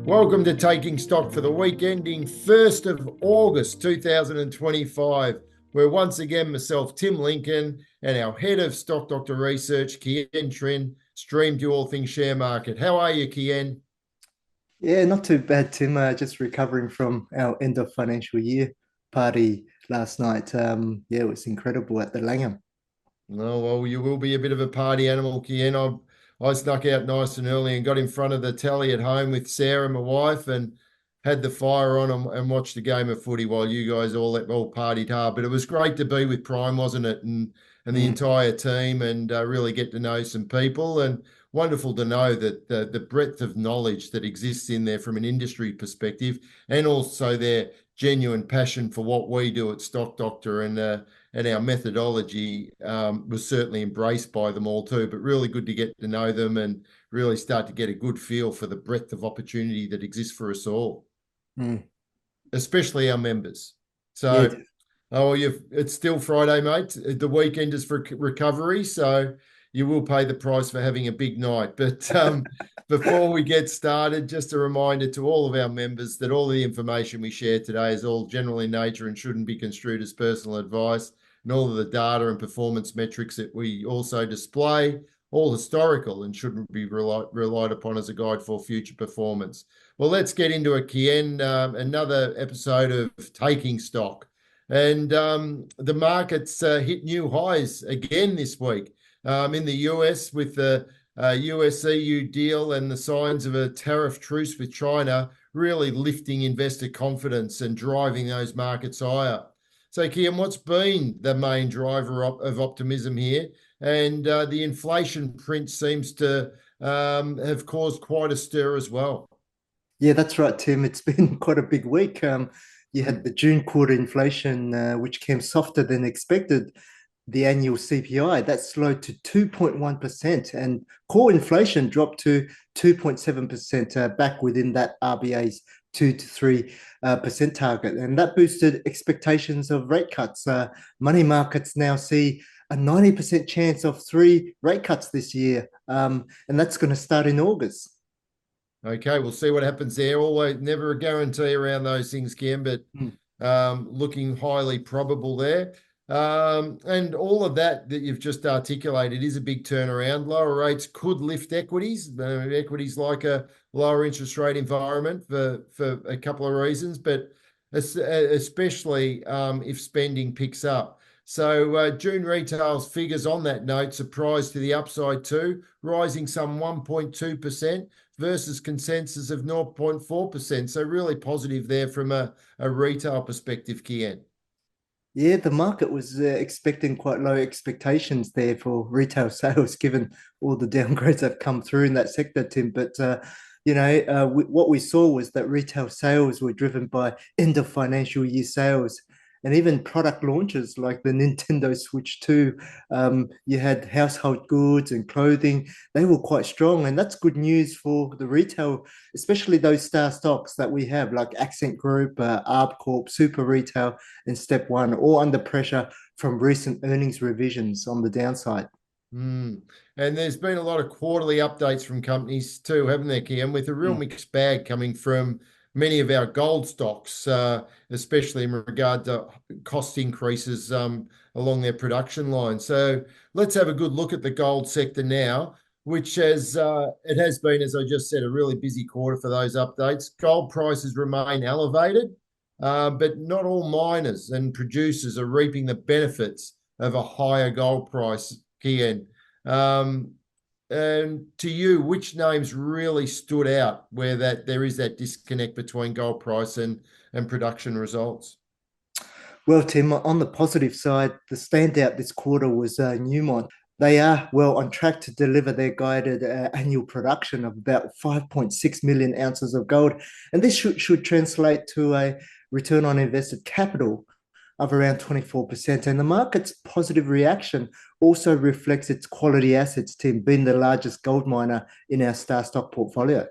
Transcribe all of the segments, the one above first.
Welcome to Taking Stock for the week ending 1st of August 2025, where once again myself, Tim Lincoln, and our head of Stock Doctor Research, Kien Trinh, stream to all things share market. How are you, Kien? Yeah, not too bad, Tim. Just recovering from our end of financial year party last night. Yeah, it was incredible at the Langham. Oh, well, you will be a bit of a party animal, Kien. I snuck out nice and early and got in front of the telly at home with Sarah, my wife, and had the fire on and watched a game of footy while you guys all partied hard. But it was great to be with Prime, wasn't it? And the Mm. entire team and really get to know some people, and wonderful to know that the breadth of knowledge that exists in there from an industry perspective, and also their genuine passion for what we do at Stock Doctor and our methodology was certainly embraced by them all too. But really good to get to know them and really start to get a good feel for the breadth of opportunity that exists for us all, Mm. especially our members. Yeah, So, oh, it's still Friday, mate. The weekend is for recovery, so you will pay the price for having a big night. But before we get started, just a reminder to all of our members that all the information we share today is all general in nature and shouldn't be construed as personal advice. And all of the data and performance metrics that we also display, all historical and shouldn't be relied upon as a guide for future performance. Well, let's get into it, Kien. Another episode of Taking Stock. And the markets hit new highs again this week in the US with the US EU deal and the signs of a tariff truce with China really lifting investor confidence and driving those markets higher. So, Kian, what's been the main driver of optimism here? And the inflation print seems to have caused quite a stir as well. yeah, that's right, Tim. It's been quite a big week. You had the June quarter inflation, which came softer than expected. The annual CPI that slowed to 2.1%, and core inflation dropped to 2.7%, back within that RBA's 2 to 3% target, and that boosted expectations of rate cuts. Money markets now see a 90% chance of 3 rate cuts this year, and that's going to start in August. Okay, we'll see what happens there. Always never a guarantee around those things, Ken, but Mm. looking highly probable there. And all of that you've just articulated is a big turnaround. Lower rates could lift equities. Equities like a lower interest rate environment for a couple of reasons, but especially if spending picks up. So June retail's figures on that note surprised to the upside too, rising some 1.2% versus consensus of 0.4%. So really positive there from a retail perspective, Kian. Yeah, the market was expecting quite low expectations there for retail sales, given all the downgrades that have come through in that sector, Tim. But what we saw was that retail sales were driven by end of financial year sales, and even product launches like the Nintendo Switch 2. You had household goods and clothing; they were quite strong, and that's good news for the retail, especially those star stocks that we have, like Accent Group, Arb Corp, Super Retail and Step One, all under pressure from recent earnings revisions on the downside. Mm. And there's been a lot of quarterly updates from companies too, haven't there, Kian, with a real Mm. mixed bag coming from many of our gold stocks, especially in regard to cost increases along their production line. So let's have a good look at the gold sector now, which has it has been, as I just said, a really busy quarter for those updates. Gold prices remain elevated, but not all miners and producers are reaping the benefits of a higher gold price, Kian. Um, and to you, which names really stood out where that there is that disconnect between gold price and production results? Well, Tim, on the positive side, the standout this quarter was Newmont. They are well on track to deliver their guided annual production of about 5.6 million ounces of gold. And this should translate to a return on invested capital of around 24%. And the market's positive reaction also reflects its quality assets, Tim, being the largest gold miner in our star stock portfolio.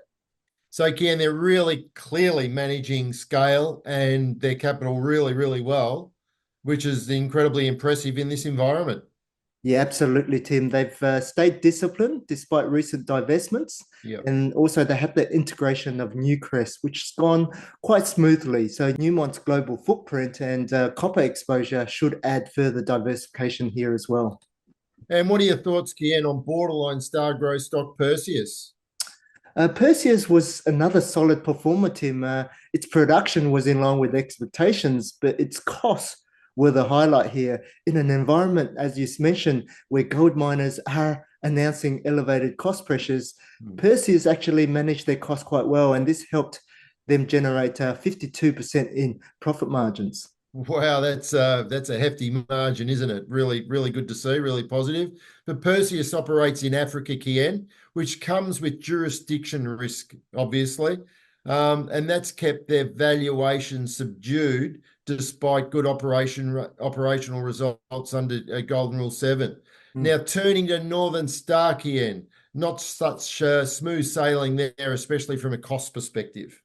So, Ken, they're really clearly managing scale and their capital really, really well, which is incredibly impressive in this environment. Yeah, absolutely, Tim. They've stayed disciplined despite recent divestments. Yep. And also, they have the integration of Newcrest, which has gone quite smoothly. So, Newmont's global footprint and copper exposure should add further diversification here as well. And what are your thoughts, Kian, on borderline star growth stock Perseus? Perseus was another solid performer, Tim. Its production was in line with expectations, but its costs were the highlight here. In an environment, as you mentioned, where gold miners are announcing elevated cost pressures, Perseus actually managed their costs quite well, and this helped them generate 52% in profit margins. Wow, that's a hefty margin, isn't it? Really, really good to see, really positive. But Perseus operates in Africa, Kien, which comes with jurisdiction risk, obviously. And that's kept their valuation subdued despite good operational results under Golden Rule 7. Mm. Now, turning to Northern Star, Kien, not such smooth sailing there, especially from a cost perspective.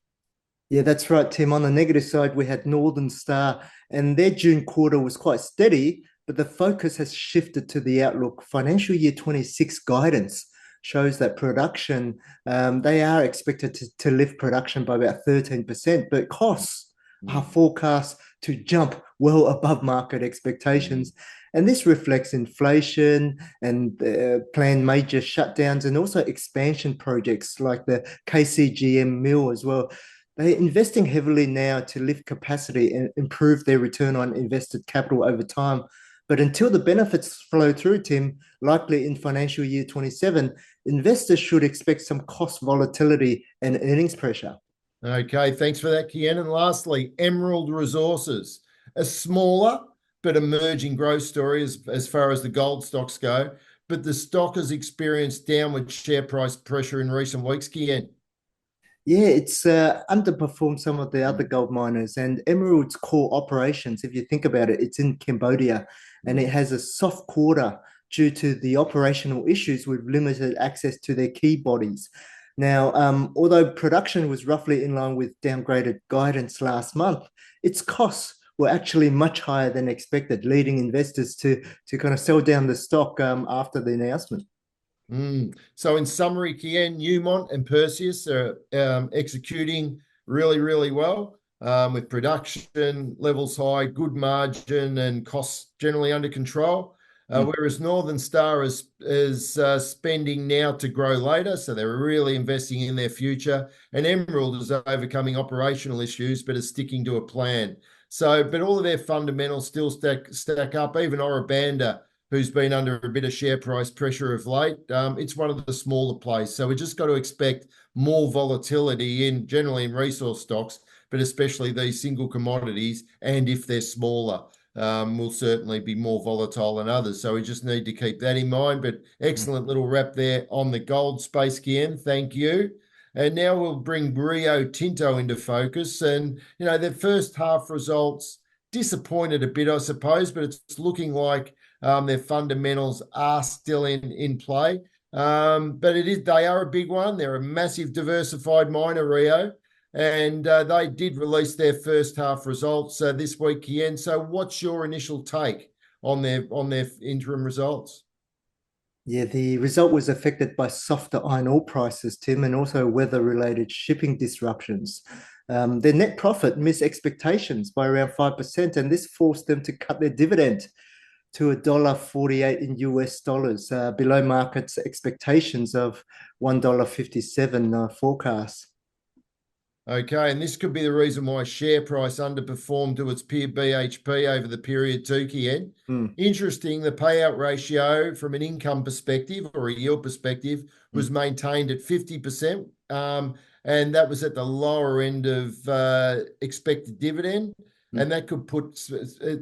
Yeah, that's right, Tim. On the negative side, we had Northern Star, and their June quarter was quite steady, but the focus has shifted to the outlook. Financial year 26 guidance shows that production, they are expected to lift production by about 13%, but costs are Mm. forecast to jump well above market expectations. And this reflects inflation and planned major shutdowns and also expansion projects like the KCGM mill as well. They're investing heavily now to lift capacity and improve their return on invested capital over time. But until the benefits flow through, Tim, likely in financial year 27, investors should expect some cost volatility and earnings pressure. Okay, thanks for that, Kian. And lastly, Emerald Resources, a smaller but emerging growth story as far as the gold stocks go. But the stock has experienced downward share price pressure in recent weeks, Kian. Yeah, it's underperformed some of the other gold miners. And Emerald's core operations, if you think about it, it's in Cambodia and it has a soft quarter due to the operational issues with limited access to their key bodies. Now, although production was roughly in line with downgraded guidance last month, its costs were actually much higher than expected, leading investors to kind of sell down the stock after the announcement. So in summary, Kian, Newmont and Perseus are executing really, really well with production levels high, good margin, and costs generally under control. Whereas Northern Star is spending now to grow later, so they're really investing in their future. And Emerald is overcoming operational issues, but is sticking to a plan. So, but all of their fundamentals still stack up. Even Ora Banda, who's been under a bit of share price pressure of late. It's one of the smaller plays. So we just got to expect more volatility generally in resource stocks, but especially these single commodities. And if they're smaller, will certainly be more volatile than others. So we just need to keep that in mind. But excellent little wrap there on the gold space, Kian. Thank you. And now we'll bring Rio Tinto into focus. And, their first half results disappointed a bit, I suppose, but it's looking like their fundamentals are still in play. But they are a big one. They're a massive diversified miner, Rio. And they did release their first half results this week, Kien. So what's your initial take on their interim results? Yeah, the result was affected by softer iron ore prices, Tim, and also weather-related shipping disruptions. Their net profit missed expectations by around 5%, and this forced them to cut their dividend to $1.48 in US dollars, below market's expectations of $1.57 forecast. Okay, and this could be the reason why share price underperformed to its peer BHP over the period too, Kien. Interesting, the payout ratio from an income perspective or a yield perspective was maintained at 50%, and that was at the lower end of expected dividend. And that could put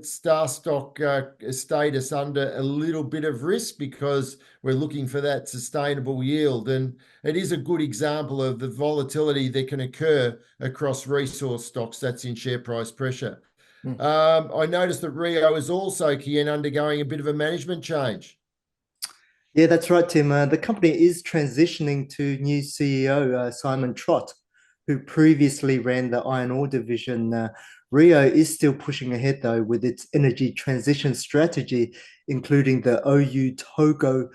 Star Stock status under a little bit of risk because we're looking for that sustainable yield. And it is a good example of the volatility that can occur across resource stocks that's in share price pressure. I noticed that Rio is also, Kian, undergoing a bit of a management change. Yeah, that's right, Tim. The company is transitioning to new CEO, Simon Trott, who previously ran the iron ore division. Rio is still pushing ahead, though, with its energy transition strategy, including the OU Togo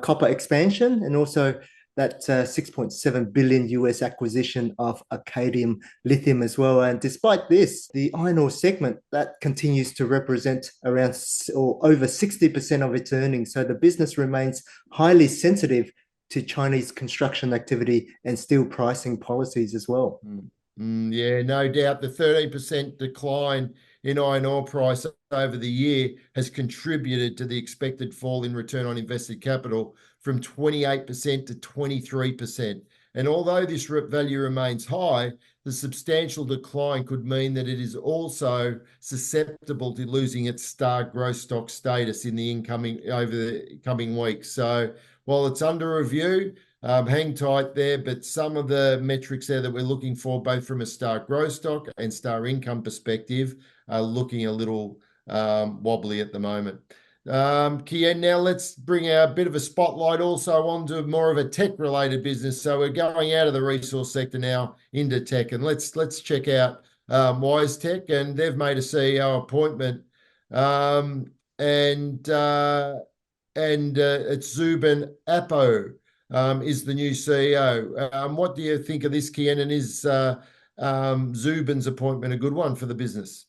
copper expansion and also that 6.7 billion US acquisition of Arcadium Lithium as well. And despite this, the iron ore segment that continues to represent around or over 60% of its earnings. So the business remains highly sensitive to Chinese construction activity and steel pricing policies as well. Yeah, no doubt the 13% decline in iron ore price over the year has contributed to the expected fall in return on invested capital from 28% to 23%. And although this value remains high, the substantial decline could mean that it is also susceptible to losing its star growth stock status in the over the coming weeks. So while it's under review, hang tight there, but some of the metrics there that we're looking for, both from a star growth stock and star income perspective, are looking a little wobbly at the moment. Kien, now let's bring a bit of a spotlight also onto more of a tech-related business. So we're going out of the resource sector now into tech, and let's check out WiseTech, and they've made a CEO appointment, and it's Zubin Apo. Is the new CEO. What do you think of this, Kien, and is Zubin's appointment a good one for the business?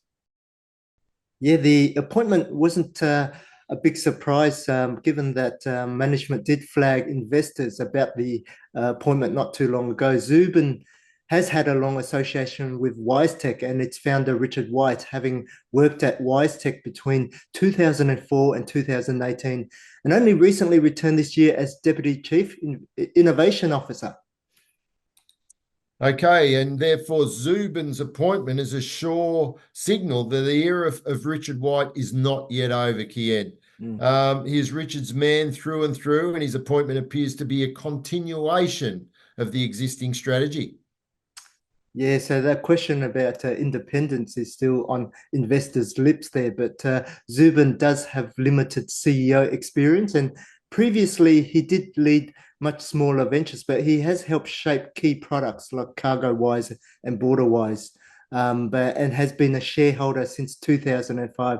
Yeah, the appointment wasn't a big surprise, given that management did flag investors about the appointment not too long ago. Zubin has had a long association with WiseTech and its founder, Richard White, having worked at WiseTech between 2004 and 2018, and only recently returned this year as Deputy Chief Innovation Officer. Okay, and therefore Zubin's appointment is a sure signal that the era of Richard White is not yet over, Kien. He is Richard's man through and through, and his appointment appears to be a continuation of the existing strategy. Yeah, so that question about independence is still on investors' lips there, but Zubin does have limited CEO experience, and previously he did lead much smaller ventures, but he has helped shape key products like CargoWise and BorderWise, and has been a shareholder since 2005.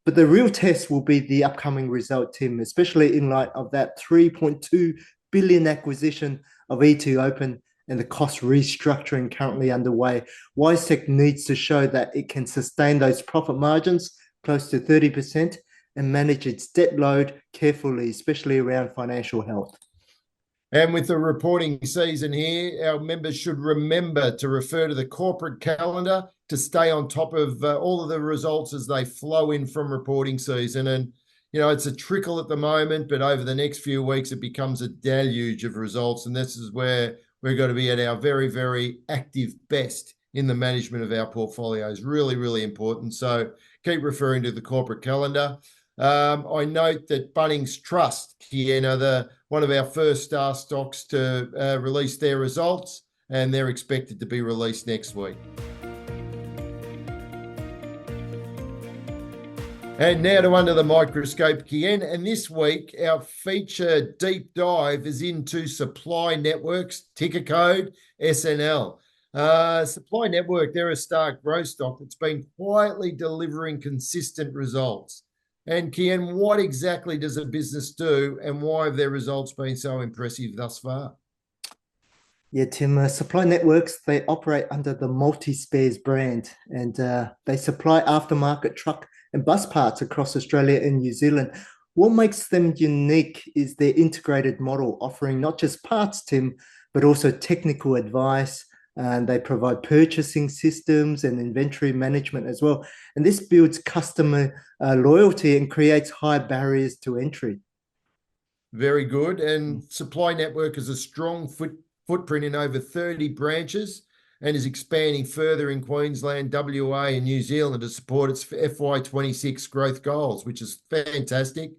But the real test will be the upcoming result, Tim, especially in light of that 3.2 billion acquisition of E2open and the cost restructuring currently underway. WiseTech needs to show that it can sustain those profit margins close to 30% and manage its debt load carefully, especially around financial health. And with the reporting season here, our members should remember to refer to the corporate calendar to stay on top of all of the results as they flow in from reporting season. And, it's a trickle at the moment, but over the next few weeks, it becomes a deluge of results. And this is where we're going to be at our very, very active best in the management of our portfolios. Really, really important. So keep referring to the corporate calendar. I note that Bunnings Trust, Kien, are one of our first star stocks to release their results, and they're expected to be released next week. And now to Under the Microscope, Kien. And this week, our feature deep dive is into Supply Networks, ticker code SNL. Supply Network, they're a star growth stock that's been quietly delivering consistent results. And Kien, what exactly does a business do, and why have their results been so impressive thus far? Yeah, Tim, Supply Networks, they operate under the Multi-Spares brand, and they supply aftermarket truck and bus parts across Australia and New Zealand. What makes them unique is their integrated model, offering not just parts, Tim, but also technical advice, and they provide purchasing systems and inventory management as well. And this builds customer loyalty and creates high barriers to entry. Very good. And Supply Network is a strong footprint in over 30 branches and is expanding further in Queensland, WA, and New Zealand to support its FY26 growth goals, which is fantastic.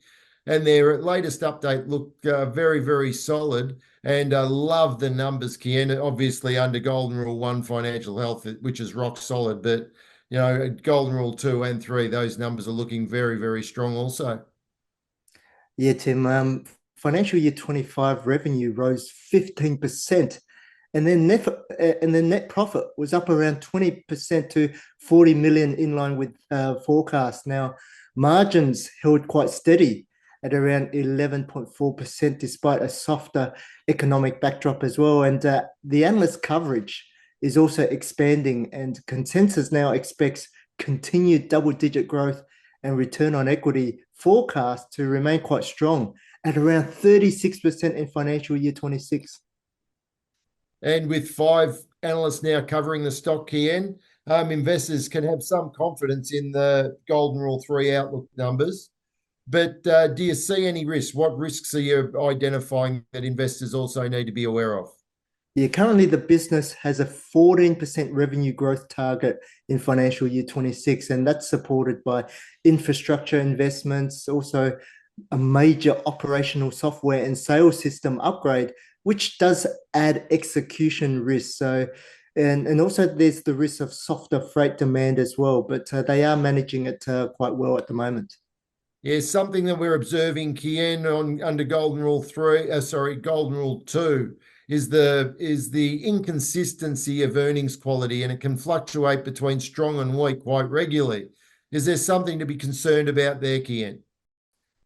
And their latest update looked very, very solid. And I love the numbers, Kien, obviously under Golden Rule 1 financial health, which is rock solid. But, Golden Rule 2 and 3, those numbers are looking very, very strong also. Yeah, Tim, financial year 25 revenue rose 15%, and then net profit was up around 20% to 40 million, in line with forecast. Now, margins held quite steady at around 11.4%, despite a softer economic backdrop as well. And the analyst coverage is also expanding, and consensus now expects continued double-digit growth and return on equity forecast to remain quite strong at around 36% in financial year 26. And with 5 analysts now covering the stock, Kien, investors can have some confidence in the Golden Rule 3 outlook numbers. But do you see any risks? What risks are you identifying that investors also need to be aware of? Yeah, currently the business has a 14% revenue growth target in financial year 26, and that's supported by infrastructure investments, also a major operational software and sales system upgrade, which does add execution risk. So, and also there's the risk of softer freight demand as well, but they are managing it quite well at the moment. Yeah, something that we're observing, Kien, under Golden Rule 3, Golden Rule 2, is the inconsistency of earnings quality, and it can fluctuate between strong and weak quite regularly. Is there something to be concerned about there, Kien?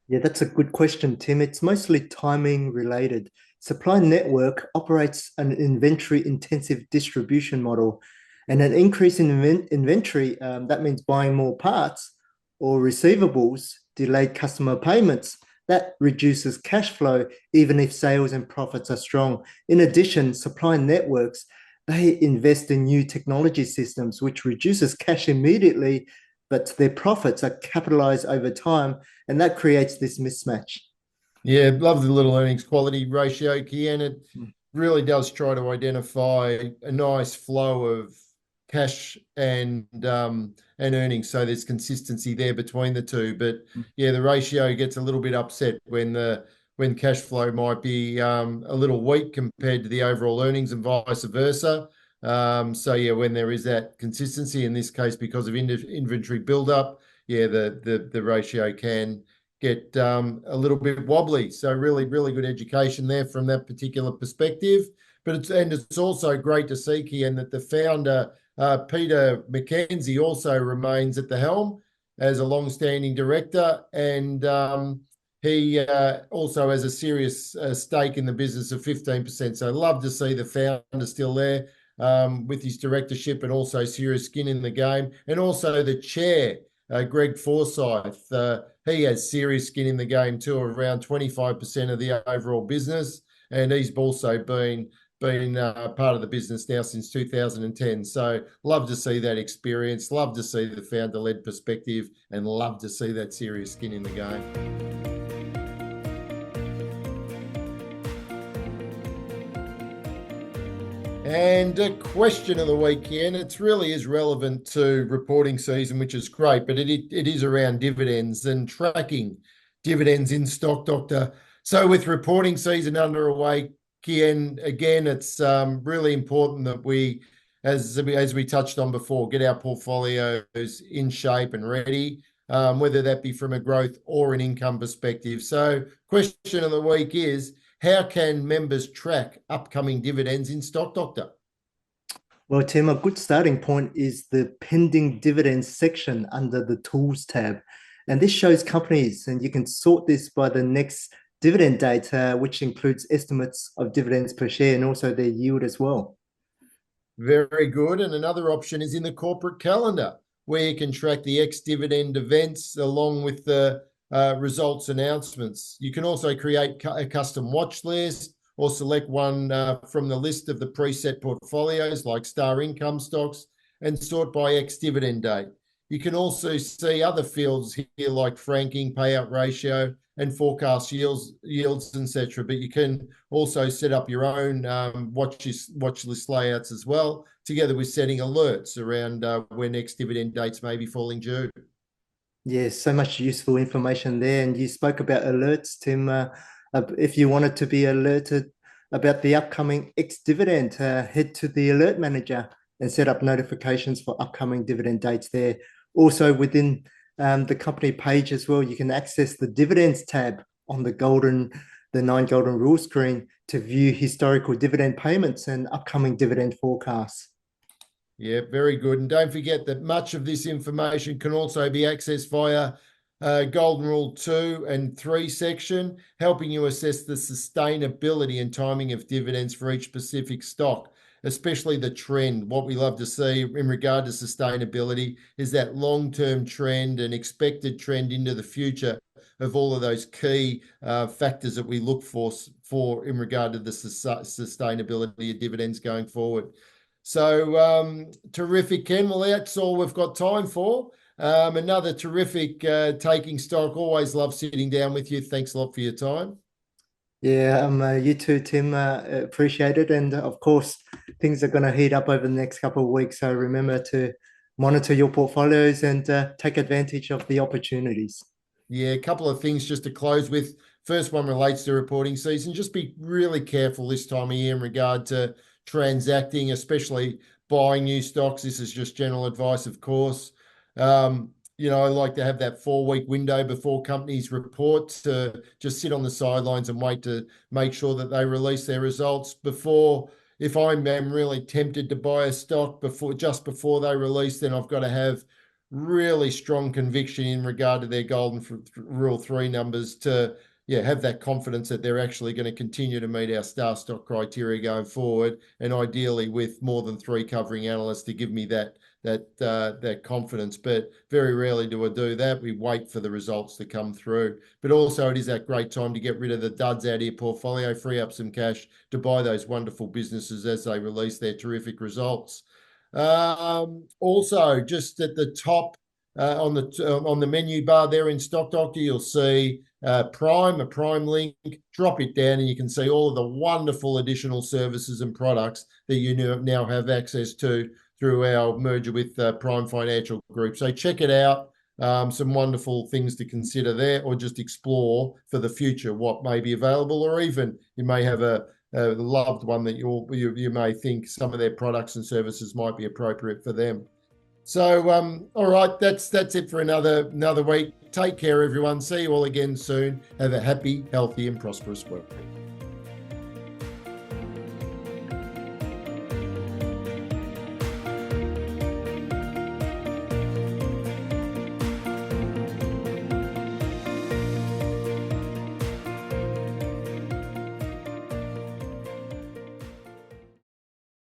Yeah, that's a good question, Tim. It's mostly timing related. Supply network operates an inventory intensive distribution model, and an increase in inventory, that means buying more parts or receivables, delayed customer payments. That reduces cash flow, even if sales and profits are strong. In addition, supply networks, they invest in new technology systems, which reduces cash immediately, but their profits are capitalized over time, and that creates this mismatch. Yeah, love the little earnings quality ratio, Kian. It really does try to identify a nice flow of cash and earnings, so there's consistency there between the two. But yeah, the ratio gets a little bit upset when cash flow might be a little weak compared to the overall earnings and vice versa. So yeah, when there is that consistency, in this case because of inventory buildup, yeah, the ratio can get a little bit wobbly. So really, really good education there from that particular perspective. But it's also great to see, Kian, that the founder, Peter McKenzie, also remains at the helm as a long-standing director, and he also has a serious stake in the business of 15%. So love to see the founder still there with his directorship, and also serious skin in the game. And also the chair, Greg Forsyth, he has serious skin in the game too, around 25% of the overall business, and he's also been part of the business now since 2010. So love to see that experience, love to see the founder-led perspective, and love to see that serious skin in the game. And a question of the weekend, it really is relevant to reporting season, which is great, but it is around dividends and tracking dividends in Stock Doctor. So with reporting season underway, Kien, again, it's really important that we, as we touched on before, get our portfolios in shape and ready, whether that be from a growth or an income perspective. So question of the week is, how can members track upcoming dividends in Stock Doctor? Well, Tim, a good starting point is the pending dividends section under the Tools tab. And this shows companies, and you can sort this by the next dividend date, which includes estimates of dividends per share and also their yield as well. Very good. And another option is in the corporate calendar, where you can track the ex-dividend events along with the results announcements. You can also create a custom watch list or select one from the list of the preset portfolios like star income stocks and sort by ex-dividend date. You can also see other fields here like franking, payout ratio, and forecast yields, etc. But you can also set up your own watch list layouts as well, together with setting alerts around when ex-dividend dates may be falling due. Yeah, so much useful information there. And you spoke about alerts, Tim. If you wanted to be alerted about the upcoming ex-dividend, head to the alert manager and set up notifications for upcoming dividend dates there. Also within the company page as well, you can access the dividends tab on the Golden the 9 golden rule screen to view historical dividend payments and upcoming dividend forecasts. Yeah, very good. And don't forget that much of this information can also be accessed via Golden Rule 2 and 3 section, helping you assess the sustainability and timing of dividends for each specific stock, especially the trend. What we love to see in regard to sustainability is that long-term trend and expected trend into the future of all of those key factors that we look for in regard to the sustainability of dividends going forward. So terrific, Ken. Well, that's all we've got time for. Another terrific taking stock. Always love sitting down with you. Thanks a lot for your time. Yeah, you too, Tim. Appreciate it. And of course, things are going to heat up over the next couple of weeks. So remember to monitor your portfolios and take advantage of the opportunities. Yeah, a couple of things just to close with. First one relates to reporting season. Just be really careful this time of year in regard to transacting, especially buying new stocks. This is just general advice, of course. I like to have that 4-week window before companies report to just sit on the sidelines and wait to make sure that they release their results before. If I'm really tempted to buy a stock just before they release, then I've got to have really strong conviction in regard to their golden rule 3 numbers to have that confidence that they're actually going to continue to meet our star stock criteria going forward, and ideally with more than 3 covering analysts to give me that confidence. But very rarely do I do that. We wait for the results to come through. But also it is that great time to get rid of the duds out of your portfolio, free up some cash to buy those wonderful businesses as they release their terrific results. Also, just at the top on the menu bar there in Stock Doctor, you'll see a Prime link. Drop it down and you can see all of the wonderful additional services and products that you now have access to through our merger with Prime Financial Group. So check it out. Some wonderful things to consider there, or just explore for the future what may be available, or even you may have a loved one that you may think some of their products and services might be appropriate for them. So, all right, that's it for another week. Take care, everyone. See you all again soon. Have a happy, healthy, and prosperous week.